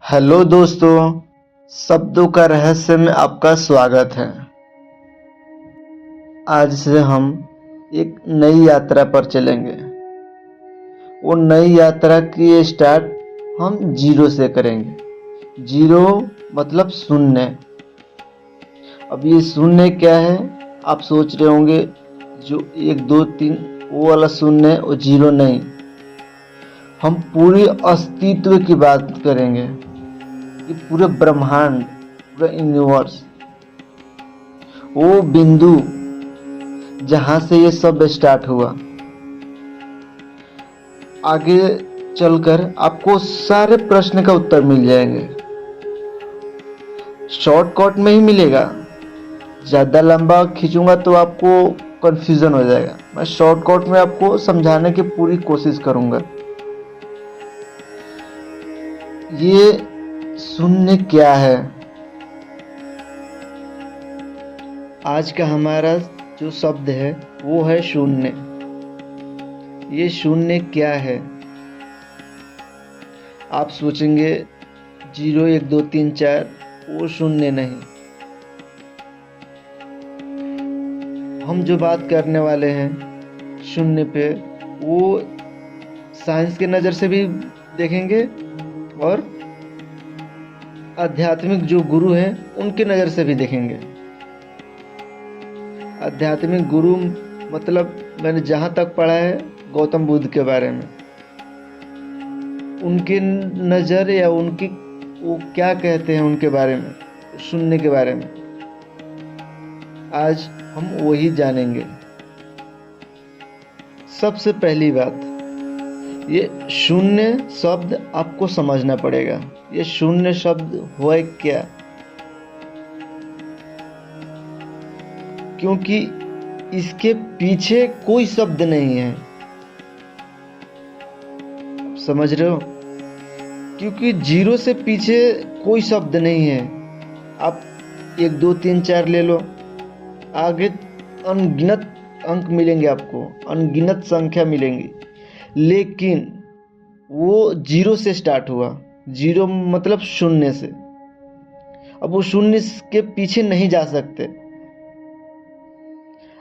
Hello दोस्तों, शब्दों का रहस्य में आपका स्वागत है। आज से हम एक नई यात्रा पर चलेंगे। वो नई यात्रा की स्टार्ट हम जीरो से करेंगे। जीरो मतलब शून्य। अब ये शून्य क्या है? आप सोच रहे होंगे जो एक दो तीन वो वाला शून्य है, वो जीरो नहीं। हम पूरे अस्तित्व की बात करेंगे। ये पूरे ब्रह्मांड, पूरा यूनिवर्स, वो बिंदु जहां से ये सब स्टार्ट हुआ। आगे चलकर आपको सारे प्रश्न का उत्तर मिल जाएंगे। शॉर्टकट में ही मिलेगा। ज्यादा लंबा खींचूंगा तो आपको कंफ्यूजन हो जाएगा। मैं शॉर्टकट में आपको समझाने की पूरी कोशिश करूंगा। ये शून्य क्या है? आज का हमारा जो शब्द है वो है शून्य। ये शून्य क्या है? आप सोचेंगे 0 1 2 3 4 वो शून्य नहीं। हम जो बात करने वाले हैं शून्य पे, वो साइंस के नज़र से भी देखेंगे और आध्यात्मिक जो गुरु हैं उनके नज़र से भी देखेंगे। आध्यात्मिक गुरु मतलब मैंने जहाँ तक पढ़ा है गौतम बुद्ध के बारे में, उनकी नज़र या उनकी वो क्या कहते हैं उनके बारे में, शून्य के बारे में आज हम वही जानेंगे। सबसे पहली बात, ये शून्य शब्द आपको समझना पड़ेगा। ये शून्य शब्द है क्या? क्योंकि इसके पीछे कोई शब्द नहीं है। समझ रहे हो? क्योंकि जीरो से पीछे कोई शब्द नहीं है। आप 1 2 3 4 ले लो, आगे अनगिनत अंक मिलेंगे, आपको अनगिनत संख्या मिलेंगी, लेकिन वो जीरो से स्टार्ट हुआ। जीरो मतलब शून्य से। अब वो शून्य के पीछे नहीं जा सकते।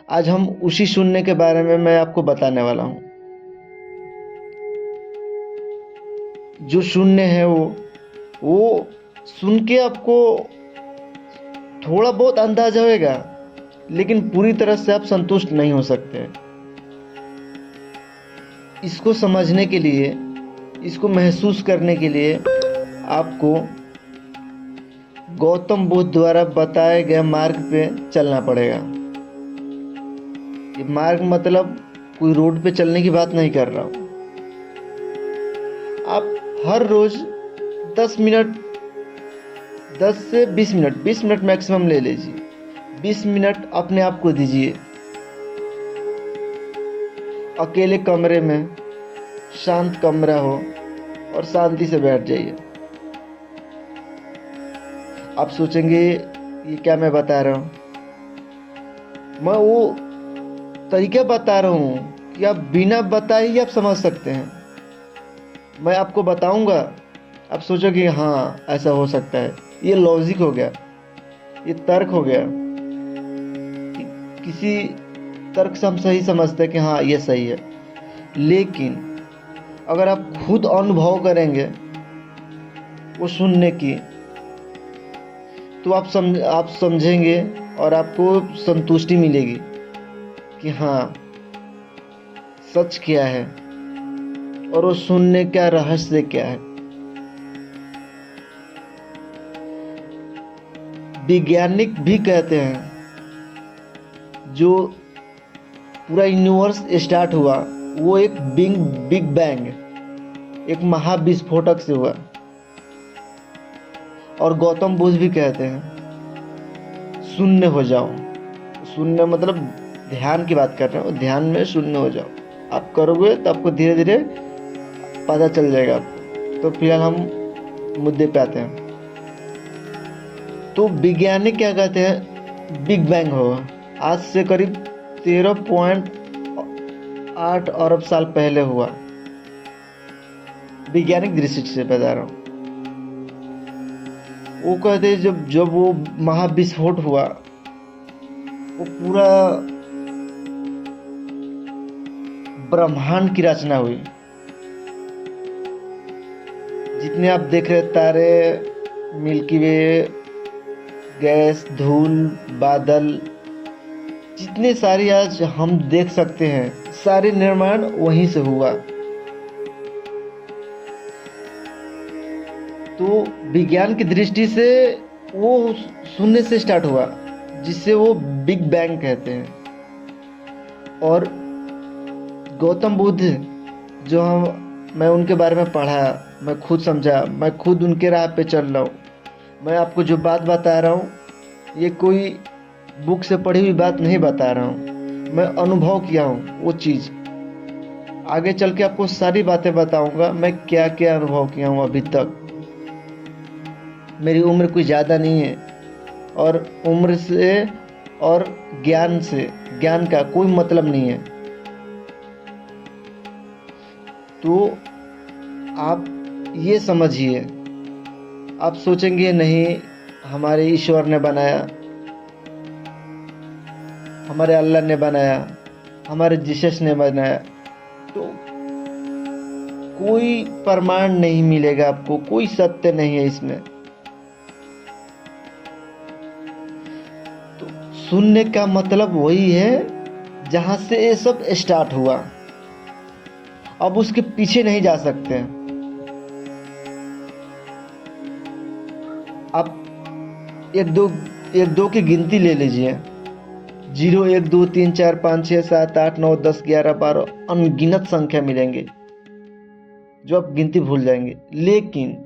आज हम उसी शून्य के बारे में मैं आपको बताने वाला हूँ। जो शून्य है वो सुन के आपको थोड़ा बहुत अंदाजा होगा, लेकिन पूरी तरह से आप संतुष्ट नहीं हो सकते। इसको समझने के लिए, इसको महसूस करने के लिए आपको गौतम बुद्ध द्वारा बताए गए मार्ग पे चलना पड़ेगा। ये मार्ग मतलब कोई रोड पे चलने की बात नहीं कर रहा हूँ। आप हर रोज 10 मिनट, 10 से 20 मिनट, 20 मिनट मैक्सिमम ले लीजिए। 20 मिनट अपने आप को दीजिए। अकेले कमरे में, शांत कमरा हो और शांति से बैठ जाइए। आप सोचेंगे ये क्या मैं बता रहा हूँ? मैं वो तरीका बता रहा हूँ कि आप बिना बताए ही आप समझ सकते हैं। मैं आपको बताऊंगा, आप सोचोगे हाँ ऐसा हो सकता है। ये लॉजिक हो गया, ये तर्क हो गया। किसी तर्क से हम सही समझते हैं कि हाँ ये सही है, लेकिन अगर आप खुद अनुभव करेंगे वो सुनने की, तो आप समझेंगे और आपको संतुष्टि मिलेगी कि हाँ सच क्या है और वो सुनने का रहस्य क्या है। वैज्ञानिक भी कहते हैं जो पूरा यूनिवर्स स्टार्ट हुआ वो एक बिग बैंग, एक महाविस्फोटक से हुआ। और गौतम बुद्ध भी कहते हैं शून्य हो जाओ। शून्य मतलब ध्यान की बात कर रहे हो, ध्यान में शून्य हो जाओ। आप करोगे तो आपको धीरे धीरे पता चल जाएगा आपको। तो फिलहाल हम मुद्दे पे आते हैं। तो वैज्ञानिक क्या कहते हैं? बिग बैंग होगा आज से करीब 13.8 अरब साल पहले हुआ। वैज्ञानिक दृष्टि से बता रहा हूँ। वो कहते हैं जब जब वो महाविस्फोट हुआ, वो पूरा ब्रह्मांड की रचना हुई। जितने आप देख रहे तारे, मिल्की वे, गैस, धूल, बादल, जितने सारे आज हम देख सकते हैं, सारे निर्माण वहीं से हुआ। तो विज्ञान की दृष्टि से वो शून्य से स्टार्ट हुआ, जिससे वो बिग बैंग कहते हैं। और गौतम बुद्ध जो मैं उनके बारे में पढ़ा, मैं खुद समझा, मैं खुद उनके राह पे चल रहा हूँ। मैं आपको जो बात बता रहा हूँ, ये कोई बुक से पढ़ी हुई बात नहीं बता रहा हूँ, मैं अनुभव किया हूँ वो चीज़। आगे चल के आपको सारी बातें बताऊँगा, मैं क्या क्या अनुभव किया हूँ अभी तक। मेरी उम्र कोई ज़्यादा नहीं है, और उम्र से और ज्ञान का कोई मतलब नहीं है। तो आप ये समझिए, आप सोचेंगे नहीं हमारे ईश्वर ने बनाया, हमारे अल्लाह ने बनाया, हमारे जीसस ने बनाया, तो कोई प्रमाण नहीं मिलेगा आपको, कोई सत्य नहीं है इसमें। तो शून्य का मतलब वही है जहां से ये सब स्टार्ट हुआ, अब उसके पीछे नहीं जा सकते। आप एक दो की गिनती ले लीजिए, 0, 1, 2, 3, 4, 5, 6, 7, 8, 9, 10, 11, 12 अनगिनत संख्या मिलेंगे जो आप गिनती भूल जाएंगे। लेकिन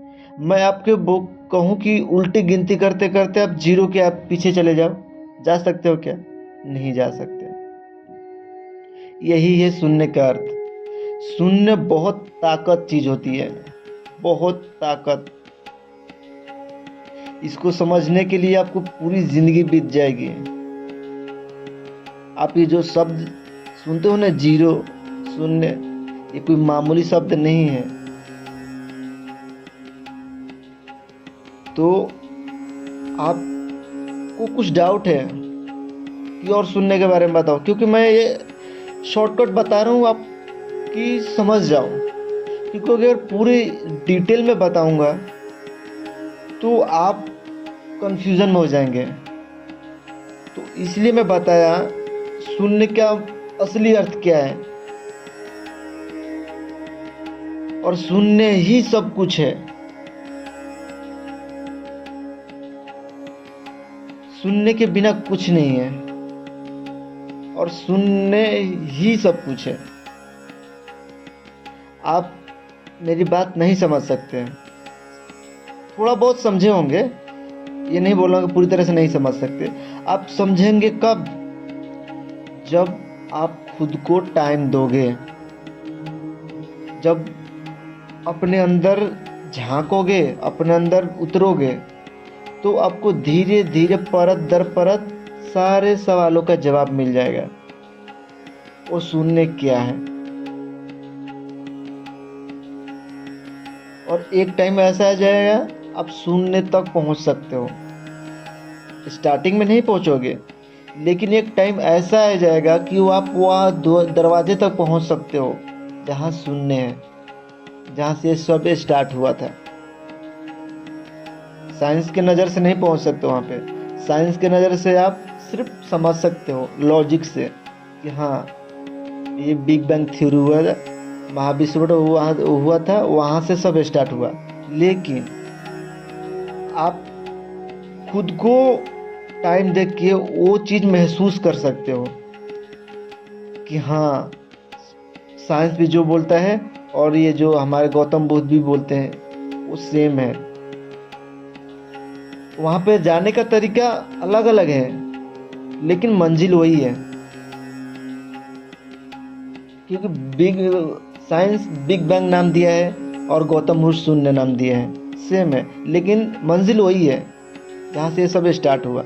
मैं आपके वो कहूँ कि उल्टी गिनती करते करते आप 0 के आप पीछे चले जाओ, जा सकते हो क्या? नहीं जा सकते। यही है शून्य का अर्थ। शून्य बहुत ताकत चीज होती है, बहुत ताकत। इसको समझने के लिए आपको पूरी जिंदगी बीत जाएगी। आप ये जो शब्द सुनते हो ना, 0, शून्य, ये कोई मामूली शब्द नहीं है। तो आपको कुछ डाउट है कि और शून्य के बारे में बताओ, क्योंकि मैं ये शॉर्टकट बता रहा हूँ आप कि समझ जाओ। क्योंकि अगर पूरी डिटेल में बताऊंगा तो आप कंफ्यूजन में हो जाएंगे। तो इसलिए मैं बताया शून्य का असली अर्थ क्या है, और शून्य ही सब कुछ है। शून्य के बिना कुछ नहीं है, और शून्य ही सब कुछ है। आप मेरी बात नहीं समझ सकते, थोड़ा बहुत समझे होंगे, ये नहीं बोल रहा कि पूरी तरह से नहीं समझ सकते। आप समझेंगे कब? जब आप खुद को टाइम दोगे, जब अपने अंदर झांकोगे, अपने अंदर उतरोगे, तो आपको धीरे धीरे परत दर परत सारे सवालों का जवाब मिल जाएगा। वो शून्य क्या है। और एक टाइम ऐसा आ जाएगा आप शून्य तक पहुंच सकते हो। स्टार्टिंग में नहीं पहुंचोगे, लेकिन एक टाइम ऐसा आ जाएगा कि वो आप वहाँ दरवाजे तक पहुंच सकते हो जहाँ शून्य है, जहाँ से सब स्टार्ट हुआ था। साइंस के नज़र से नहीं पहुंच सकते वहाँ पे। साइंस के नज़र से आप सिर्फ समझ सकते हो लॉजिक से कि हाँ ये बिग बैंग थ्योरी हुआ था, महाविस्फोट हुआ था, वहाँ से सब स्टार्ट हुआ। लेकिन आप खुद को टाइम देख के वो चीज़ महसूस कर सकते हो कि हाँ साइंस भी जो बोलता है और ये जो हमारे गौतम बुद्ध भी बोलते हैं वो सेम है। वहाँ पे जाने का तरीका अलग अलग है, लेकिन मंजिल वही है। क्योंकि साइंस बिग बैंग नाम दिया है और गौतम बुद्ध शून्य नाम दिया है, सेम है, लेकिन मंजिल वही है जहाँ से ये सब स्टार्ट हुआ।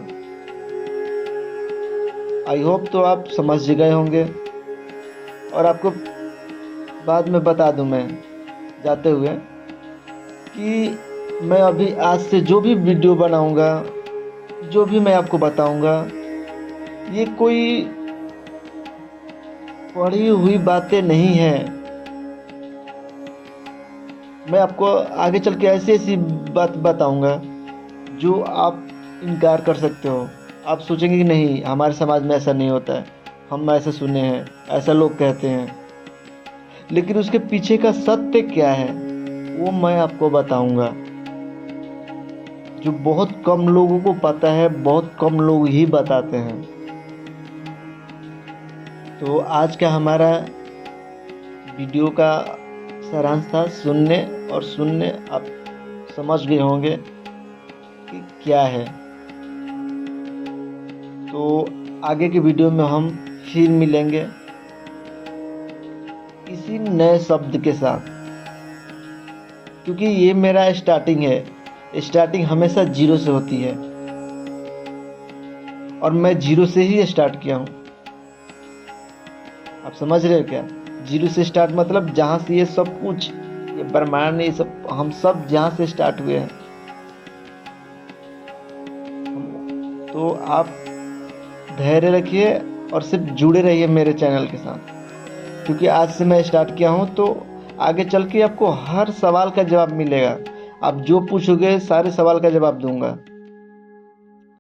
आई होप तो आप समझ गए होंगे। और आपको बाद में बता दूं मैं जाते हुए कि मैं अभी आज से जो भी वीडियो बनाऊंगा, जो भी मैं आपको बताऊंगा, ये कोई पढ़ी हुई बातें नहीं है। मैं आपको आगे चल के ऐसी ऐसी बात बताऊंगा जो आप इनकार कर सकते हो। आप सोचेंगे कि नहीं, हमारे समाज में ऐसा नहीं होता है, हम ऐसे सुने हैं, ऐसा लोग कहते हैं। लेकिन उसके पीछे का सत्य क्या है वो मैं आपको बताऊंगा, जो बहुत कम लोगों को पता है, बहुत कम लोग ही बताते हैं। तो आज का हमारा वीडियो का सारांश था सुनने, और सुनने आप समझ गए होंगे कि क्या है। तो आगे के वीडियो में हम फिर मिलेंगे किसी नए शब्द के साथ, क्योंकि ये मेरा स्टार्टिंग है। स्टार्टिंग हमेशा जीरो से होती है, और मैं जीरो से ही स्टार्ट किया हूँ। आप समझ रहे हो क्या? जीरो से स्टार्ट मतलब जहाँ से ये सब कुछ, ये ब्रह्मांड, ये सब, हम सब जहाँ से स्टार्ट हुए हैं। तो आप धैर्य रखिए और सिर्फ जुड़े रहिए मेरे चैनल के साथ, क्योंकि आज से मैं स्टार्ट किया हूँ। तो आगे चल के आपको हर सवाल का जवाब मिलेगा। आप जो पूछोगे सारे सवाल का जवाब दूंगा।